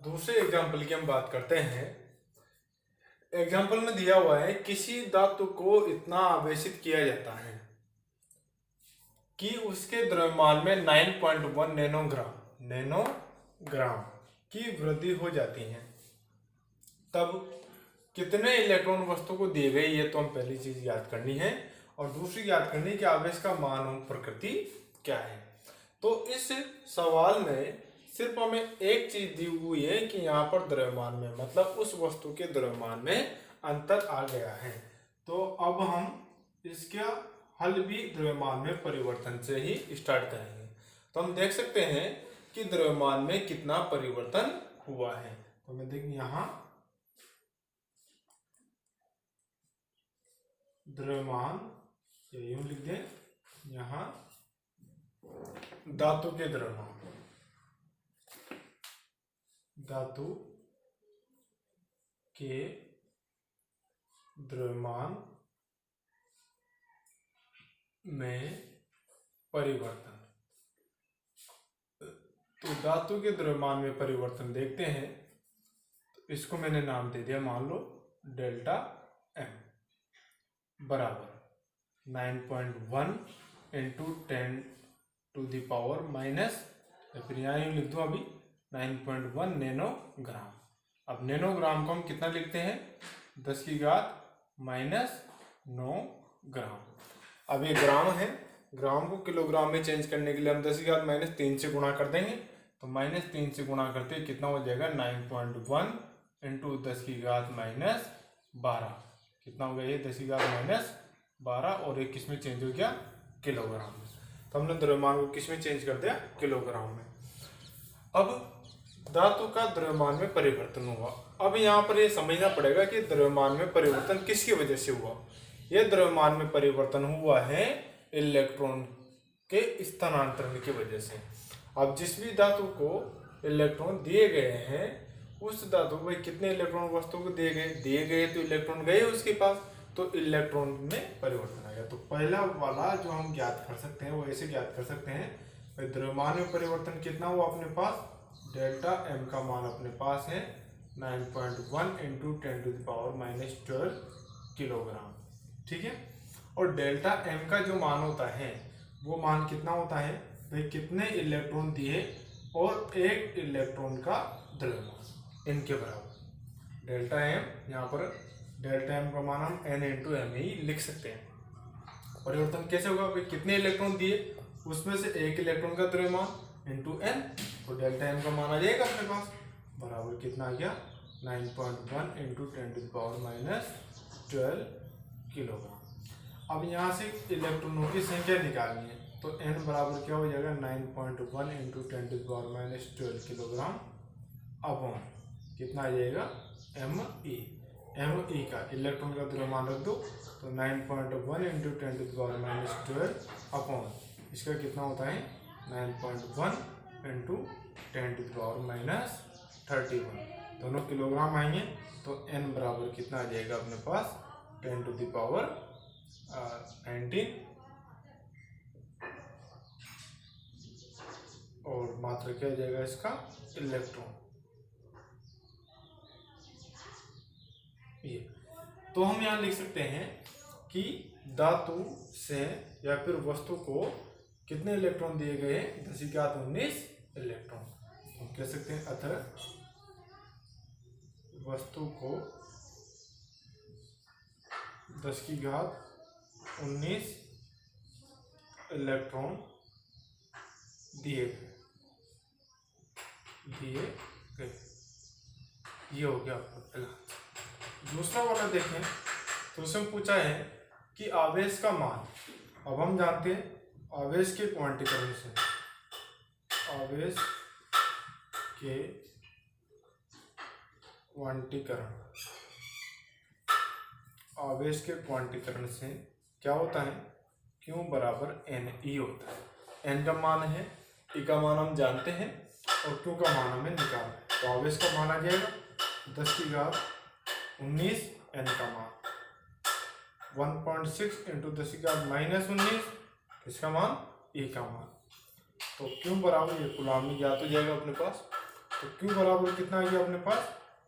दूसरे एग्जाम्पल की हम बात करते हैं। एग्जाम्पल में दिया हुआ है किसी धातु को इतना आवेशित किया जाता है कि उसके द्रव्यमान में 9.1 नैनोग्राम की वृद्धि हो जाती है। तब कितने इलेक्ट्रॉन वस्तु को दिए गए, ये तो हम पहली चीज याद करनी है। और दूसरी याद करनी है कि आवेश का मान और प्रकृति क्या है। तो इस सवाल में सिर्फ हमें एक चीज दी हुई है कि यहाँ पर द्रव्यमान में, मतलब उस वस्तु के द्रव्यमान में अंतर आ गया है। तो अब हम इसका हल भी द्रव्यमान में परिवर्तन से ही स्टार्ट करेंगे। तो हम देख सकते हैं कि द्रव्यमान में कितना परिवर्तन हुआ है। तो मैं देख यहाँ द्रव्यमान यूं लिख दें, यहाँ धातु के द्रव्यमान, धातु के द्रव्यमान में परिवर्तन। तो धातु के द्रव्यमान में परिवर्तन देखते हैं। तो इसको मैंने नाम दे दिया, मान लो डेल्टा एम बराबर 9.1 इंटू 10⁻⁻, या फिर यहाँ यूँ लिख दो अभी 9.1 नैनोग्राम। अब नैनोग्राम को हम कितना लिखते हैं, 10⁻⁻9 ग्राम। अब ये ग्राम है, ग्राम को किलोग्राम में चेंज करने के लिए हम 10⁻³ से गुणा कर देंगे। तो -3 से गुणा करते कितना हो जाएगा, 9.1 इंटू 10⁻12। कितना हो गया ये, 10⁻12, और एक किस में चेंज हो गया, किलोग्राम में। तो हमने द्रव्यमान को किस में चेंज कर दिया, किलोग्राम में। अब धातु का द्रव्यमान में परिवर्तन हुआ। अब यहाँ पर ये समझना पड़ेगा कि द्रव्यमान में परिवर्तन किसकी वजह से हुआ। यह द्रव्यमान में परिवर्तन हुआ है इलेक्ट्रॉन के स्थानांतरण की वजह से। अब जिस भी धातु को इलेक्ट्रॉन दिए गए हैं, उस धातु को कितने इलेक्ट्रॉन वस्तु को दिए गए तो इलेक्ट्रॉन गए उसके पास, तो इलेक्ट्रॉन में परिवर्तन आएगा। तो पहला वाला जो हम ज्ञात कर सकते हैं वो ऐसे ज्ञात कर सकते हैं, द्रव्यमान में परिवर्तन कितना हुआ अपने पास, डेल्टा एम का मान अपने पास है 9.1 इंटू 10⁻⁻12 किलोग्राम। ठीक है। और डेल्टा एम का जो मान होता है वो मान कितना होता है भाई, कितने इलेक्ट्रॉन दिए और एक इलेक्ट्रॉन का द्रव्यमान, इनके बराबर डेल्टा एम। यहाँ पर डेल्टा एम का मान हम n इंटू एम ही लिख सकते हैं। परिवर्तन कैसे होगा भाई, कितने इलेक्ट्रॉन दिए उसमें से एक इलेक्ट्रॉन का द्रव्यमान इंटू n, तो डेल्टा एम का मान आ जाएगा अपने पास बराबर कितना आ गया, 9.1 इंटू 10⁻12 किलोग्राम। अब यहाँ से इलेक्ट्रॉनों की संख्या निकालनी है, तो n बराबर क्या हो जाएगा, 9.1 इंटू 10⁻12 किलोग्राम अपॉन कितना आ जाएगा, एम ई का इलेक्ट्रॉन का द्रव्यमान रख दो, तो 9.1 इंटू 10⁻12 अपॉन इसका कितना होता है, 9.1 इंटू 10⁻31, दोनों किलोग्राम आएंगे। तो n बराबर कितना आ जाएगा अपने पास, 10⁻19, और मात्रा क्या जाएगा इसका, इलेक्ट्रॉन। ये तो हम यहाँ लिख सकते हैं कि धातु से या फिर वस्तु को कितने इलेक्ट्रॉन दिए गए हैं, 10⁻19 इलेक्ट्रॉन। हम कह सकते हैं अतः वस्तु को 10⁻19 इलेक्ट्रॉन दिए गए। ये हो गया आपका पहला। दूसरा वाला देखें तो उसमें पूछा है कि आवेश का मान। अब हम जानते हैं आवेश के क्वांटीकरण से, आवेश के क्वांटीकरण से क्या होता है, Q बराबर NE होता है। N का मान है, E का मान हम जानते हैं, और Q का मान हमें निकालना है। तो आवेश का मान आ जाएगा 10⁻19, N का मान 1.6 इंटू 10⁻−19, किसका मान, E का मान। तो Q बराबर ये कूलाम में ज्ञात हो जाएगा अपने पास तो Q बराबर कितना आ गया अपने पास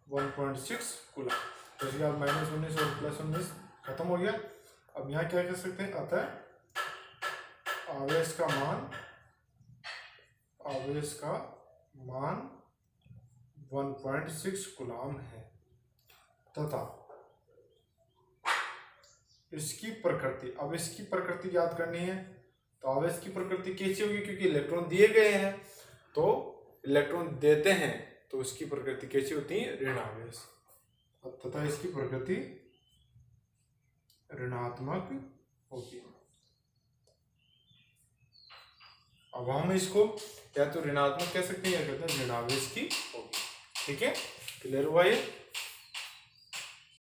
1.6 कूलम। तो इसके बाद -19 और +19 खत्म हो गया। अब यहाँ क्या कह सकते हैं, अतः आवेश का मान 1.6 कूलम है तथा इसकी प्रकृति, अब इसकी प्रकृति याद करनी है। तो आवेश की प्रकृति कैसी होगी, क्योंकि इलेक्ट्रॉन दिए गए हैं, तो इलेक्ट्रॉन देते हैं तो इसकी प्रकृति कैसी होती है, ऋण आवेश, तथा इसकी प्रकृति ऋणात्मक होगी। अब हम इसको या तो ऋणात्मक कह सकते हैं या कहते हैं ऋण आवेश की होगी। ठीक है, क्लियर हुआ ये।